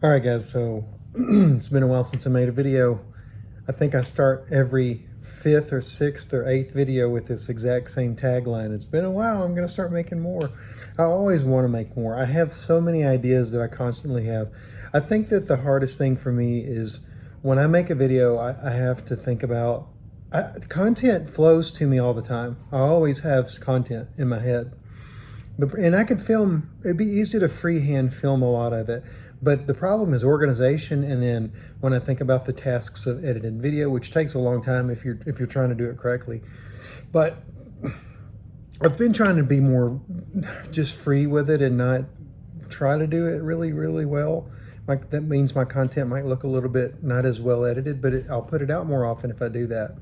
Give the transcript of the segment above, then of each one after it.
All right, guys, so it's been a while since I made a video. I think I start every fifth or sixth or eighth video with this exact same tagline. It's been a while, I'm gonna start making more. I always wanna make more. I have so many ideas that I constantly have. I think that the hardest thing for me is when I make a video, I have to think about, content flows to me all the time. I always have content in my head. And I could film, it'd be easy to freehand film a lot of it. But the problem is organization, and then when I think about the tasks of editing video, which takes a long time if you're trying to do it correctly. But I've been trying to be more just free with it and not try to do it really, really well. Like that means my content might look a little bit not as well edited, but I'll put it out more often if I do that.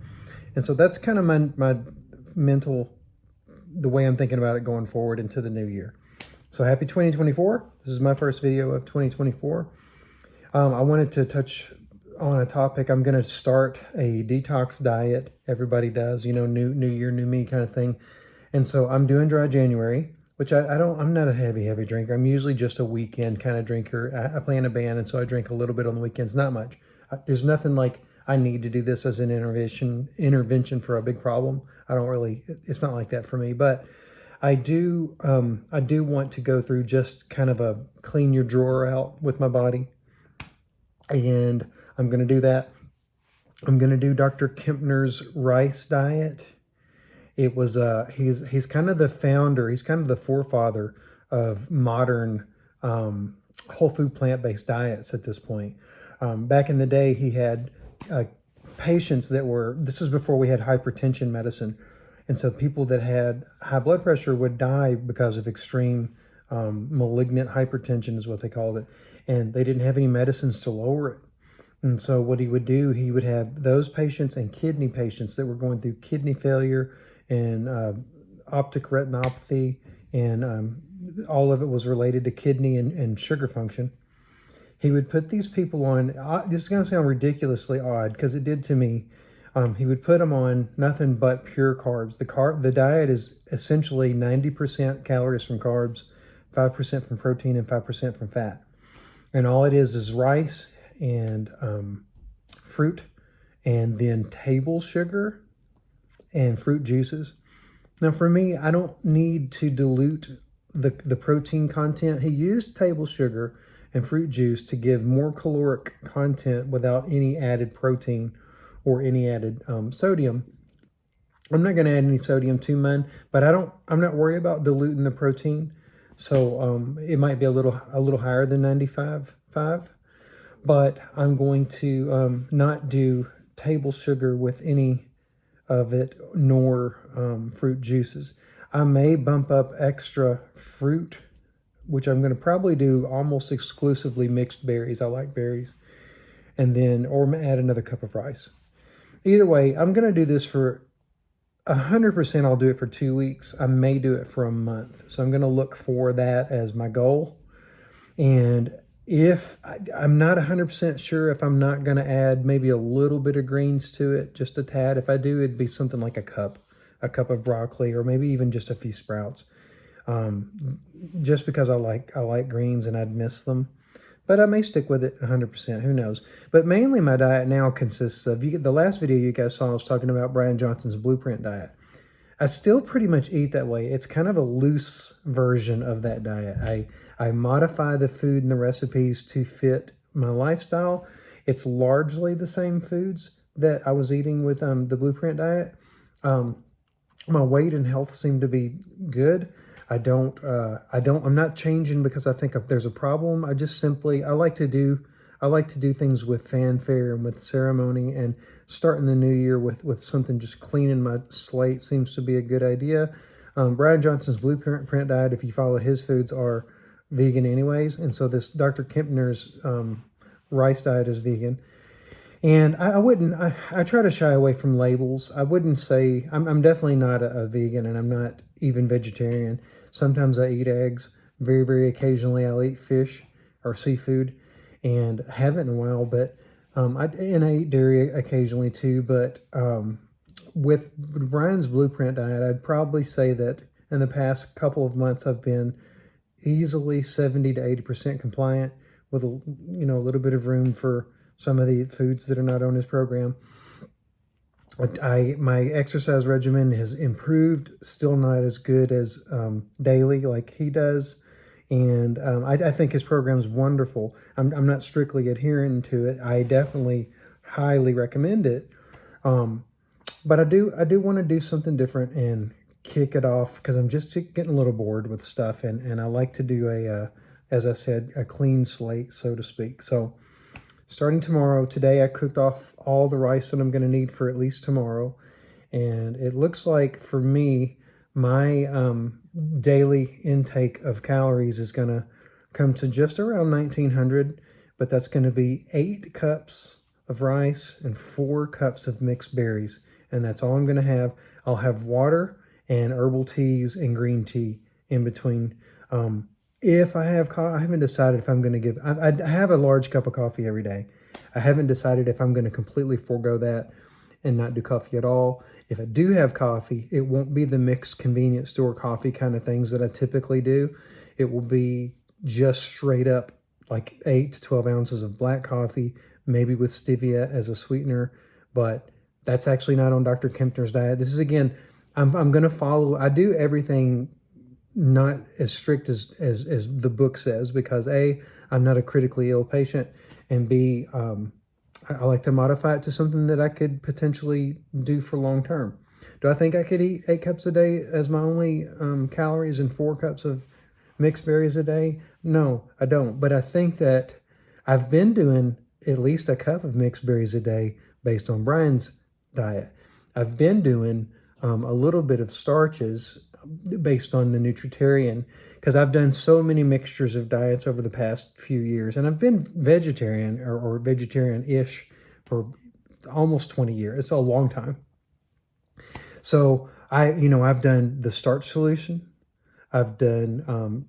And so that's kind of my mental, the way I'm thinking about it going forward into the new year. So happy 2024. This is my first video of 2024. I wanted to touch on a topic. I'm going to start a detox diet. Everybody does, you know, new year, new me kind of thing. And so I'm doing dry January, which I'm not a heavy drinker. I'm usually just a weekend kind of drinker. I play in a band, and so I drink a little bit on the weekends, not much. There's nothing like I need to do this as an intervention for a big problem. I don't really, it's not like that for me, but I do want to go through just kind of a clean your drawer out with my body. And I'm going to do that. I'm going to do Dr. Kempner's rice diet. It was, he's kind of the founder, he's kind of the forefather of modern whole food plant-based diets at this point. Back in the day, he had patients that were, this was before we had hypertension medicine. And so people that had high blood pressure would die because of extreme malignant hypertension is what they called it. And they didn't have any medicines to lower it. And so what he would do, he would have those patients and kidney patients that were going through kidney failure and optic retinopathy, and all of it was related to kidney and sugar function. He would put these people on, this is going to sound ridiculously odd because it did to me. He would put them on nothing but pure carbs. The diet is essentially 90% calories from carbs, 5% from protein, and 5% from fat. And all it is rice and fruit, and then table sugar and fruit juices. Now for me, I don't need to dilute the protein content. He used table sugar and fruit juice to give more caloric content without any added protein or any added sodium. I'm not going to add any sodium to mine, but I'm not worried about diluting the protein. So it might be a little higher than 95.5, but I'm going to not do table sugar with any of it, nor fruit juices. I may bump up extra fruit, which I'm going to probably do almost exclusively mixed berries. I like berries. And then, or add another cup of rice. Either way, I'm going to do this for 100%. I'll do it for 2 weeks. I may do it for a month. So I'm going to look for that as my goal. And if I'm not 100% sure if I'm not going to add maybe a little bit of greens to it, just a tad. If I do, it'd be something like a cup of broccoli, or maybe even just a few sprouts. Just because I like greens and I'd miss them. But I may stick with it 100%, who knows. But mainly my diet now consists of, the last video you guys saw, I was talking about Brian Johnson's blueprint diet. I still pretty much eat that way. It's kind of a loose version of that diet. I modify the food and the recipes to fit my lifestyle. It's largely the same foods that I was eating with the blueprint diet. My weight and health seem to be good. I'm not changing because I think if there's a problem. I just simply, I like to do things with fanfare and with ceremony, and starting the new year with something just cleaning my slate seems to be a good idea. Brian Johnson's blueprint diet, if you follow his foods, are vegan anyways. And so this Dr. Kempner's rice diet is vegan. And I try to shy away from labels. I wouldn't say, I'm definitely not a vegan, and I'm not even vegetarian. Sometimes I eat eggs. Very occasionally I'll eat fish or seafood, and haven't in a while, but I eat dairy occasionally too. But with Brian's blueprint diet, I'd probably say that in the past couple of months I've been easily 70 to 80% compliant, with a little bit of room for some of the foods that are not on his program. My exercise regimen has improved, still not as good as daily like he does. And I think his program is wonderful. I'm not strictly adhering to it. I definitely highly recommend it. But I do want to do something different and kick it off because I'm just getting a little bored with stuff. And I like to do as I said, a clean slate, so to speak. So starting tomorrow, today I cooked off all the rice that I'm going to need for at least tomorrow. And it looks like for me, my daily intake of calories is going to come to just around 1900, but that's going to be 8 cups of rice and 4 cups of mixed berries. And that's all I'm going to have. I'll have water and herbal teas and green tea in between. If I have I haven't decided if I'm going to give, I have a large cup of coffee every day. I haven't decided if I'm going to completely forego that and not do coffee at all. If I do have coffee, it won't be the mixed convenience store coffee kind of things that I typically do. It will be just straight up like 8 to 12 ounces of black coffee, maybe with stevia as a sweetener, but that's actually not on Dr. Kempner's diet. This is, again, I'm going to follow, I do everything not as strict as the book says, because A, I'm not a critically ill patient, and B, I like to modify it to something that I could potentially do for long term. Do I think I could eat 8 cups a day as my only calories and 4 cups of mixed berries a day? No, I don't. But I think that I've been doing at least a cup of mixed berries a day based on Brian's diet. I've been doing a little bit of starches based on the nutritarian, because I've done so many mixtures of diets over the past few years, and I've been vegetarian or vegetarian-ish for almost 20 years. It's a long time. So I've done the starch solution. I've done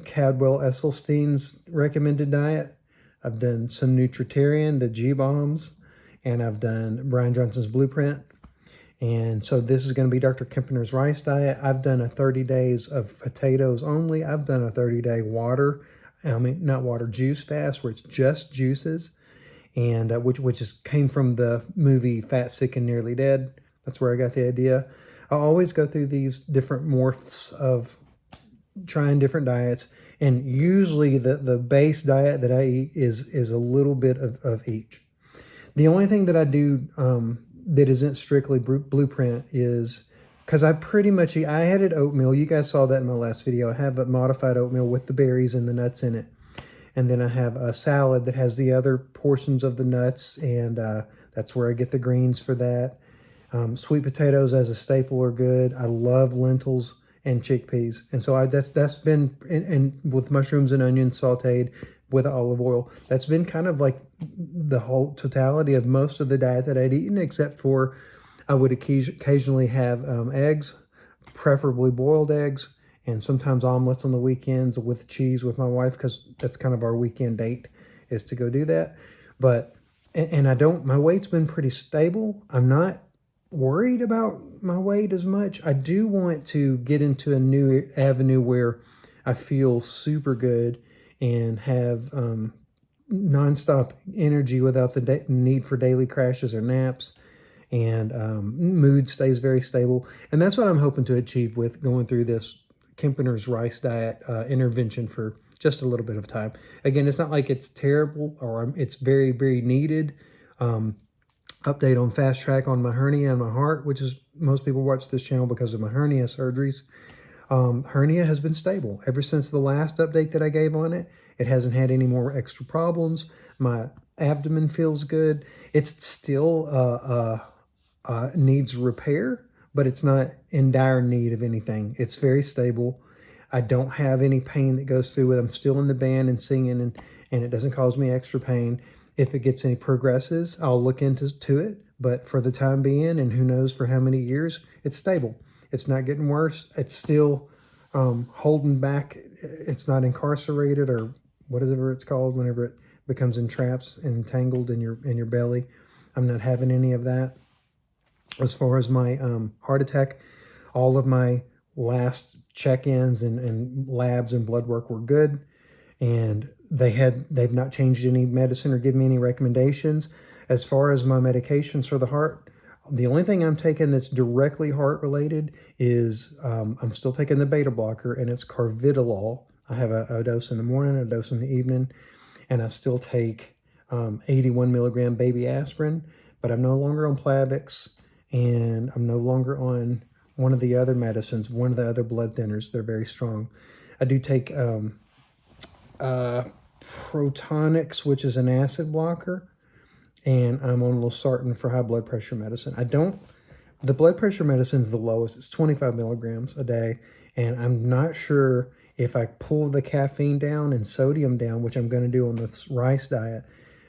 Cadwell Esselstyn's recommended diet. I've done some nutritarian, the G-bombs, and I've done Brian Johnson's blueprint. And so this is going to be Dr. Kempner's rice diet. I've done a 30 days of potatoes only. I've done a 30-day juice fast, where it's just juices, and which came from the movie Fat, Sick, and Nearly Dead. That's where I got the idea. I always go through these different morphs of trying different diets, and usually the base diet that I eat is a little bit of each. The only thing that I do that isn't strictly blueprint is, because I pretty much eat, I added oatmeal. You guys saw that in my last video. I have a modified oatmeal with the berries and the nuts in it. And then I have a salad that has the other portions of the nuts, and that's where I get the greens for that. Sweet potatoes as a staple are good. I love lentils and chickpeas. And so that's been, and with mushrooms and onions sauteed with olive oil, that's been kind of like the whole totality of most of the diet that I'd eaten, except for I would occasionally have eggs, preferably boiled eggs, and sometimes omelets on the weekends with cheese with my wife, because that's kind of our weekend date, is to go do that. But, and my weight's been pretty stable. I'm not worried about my weight as much. I do want to get into a new avenue where I feel super good and have nonstop energy without the need for daily crashes or naps, and mood stays very stable. And that's what I'm hoping to achieve with going through this Kempner's rice diet intervention for just a little bit of time. Again, it's not like it's terrible, or it's very, very needed. Update on fast track on my hernia and my heart, which is, most people watch this channel because of my hernia surgeries. Hernia has been stable ever since the last update that I gave on it. It hasn't had any more extra problems. My abdomen feels good. It's still needs repair, but it's not in dire need of anything. It's very stable. I don't have any pain that goes through it. I'm still in the band and singing, and it doesn't cause me extra pain. If it gets any progresses, I'll look into it. But for the time being, and who knows for how many years, it's stable. It's not getting worse. It's still holding back. It's not incarcerated, or whatever it's called whenever it becomes entrapped and entangled in your belly. I'm not having any of that. As far as my heart attack, all of my last check-ins and labs and blood work were good. And they've not changed any medicine or given me any recommendations. As far as my medications for the heart, the only thing I'm taking that's directly heart related is I'm still taking the beta blocker, and it's carvedilol. I have a dose in the morning, a dose in the evening, and I still take 81 milligram baby aspirin, but I'm no longer on Plavix, and I'm no longer on one of the other medicines, one of the other blood thinners. They're very strong. I do take Protonix, which is an acid blocker, and I'm on losartan for high blood pressure medicine. The blood pressure medicine is the lowest. It's 25 milligrams a day, and I'm not sure if I pull the caffeine down and sodium down, which I'm going to do on this rice diet,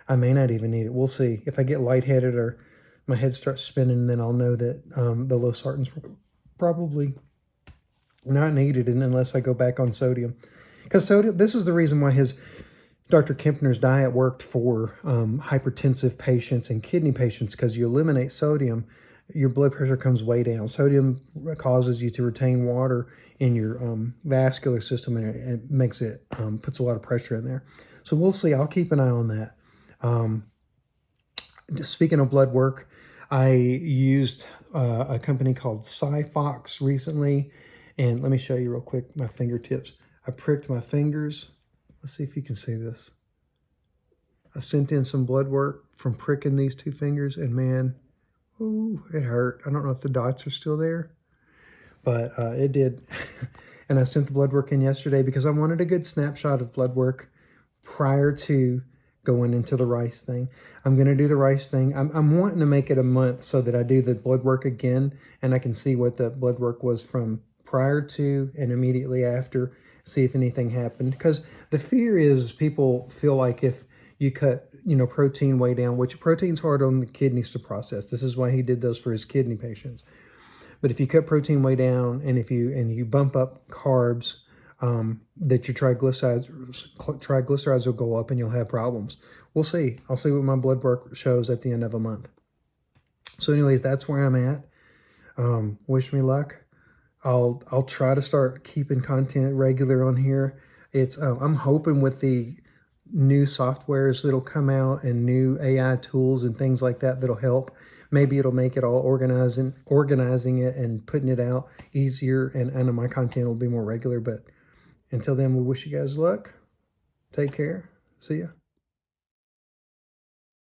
I may not even need it. We'll see. If I get lightheaded or my head starts spinning, then I'll know that the losartan's probably not needed unless I go back on sodium. Because sodium, this is the reason why Dr. Kempner's diet worked for hypertensive patients and kidney patients, because you eliminate sodium, your blood pressure comes way down. Sodium causes you to retain water in your vascular system, and it makes it, puts a lot of pressure in there. So we'll see. I'll keep an eye on that. Speaking of blood work, I used a company called Cyfox recently, and let me show you real quick my fingertips. I pricked my fingers. Let's see if you can see this. I sent in some blood work from pricking these two fingers, and man, ooh, it hurt. I don't know if the dots are still there, but it did. And I sent the blood work in yesterday because I wanted a good snapshot of blood work prior to going into the rice thing. I'm going to do the rice thing. I'm wanting to make it a month so that I do the blood work again, and I can see what the blood work was from prior to and immediately after, see if anything happened. Because the fear is people feel like if you cut, protein way down, which protein's hard on the kidneys to process. This is why he did those for his kidney patients. But if you cut protein way down, and if you bump up carbs, that your triglycerides will go up and you'll have problems. We'll see. I'll see what my blood work shows at the end of a month. So anyways, that's where I'm at. Wish me luck. I'll try to start keeping content regular on here. It's I'm hoping with the new softwares that'll come out and new AI tools and things like that that'll help. Maybe it'll make it all organizing it and putting it out easier, and I know my content will be more regular. But until then, we wish you guys luck. Take care. See ya.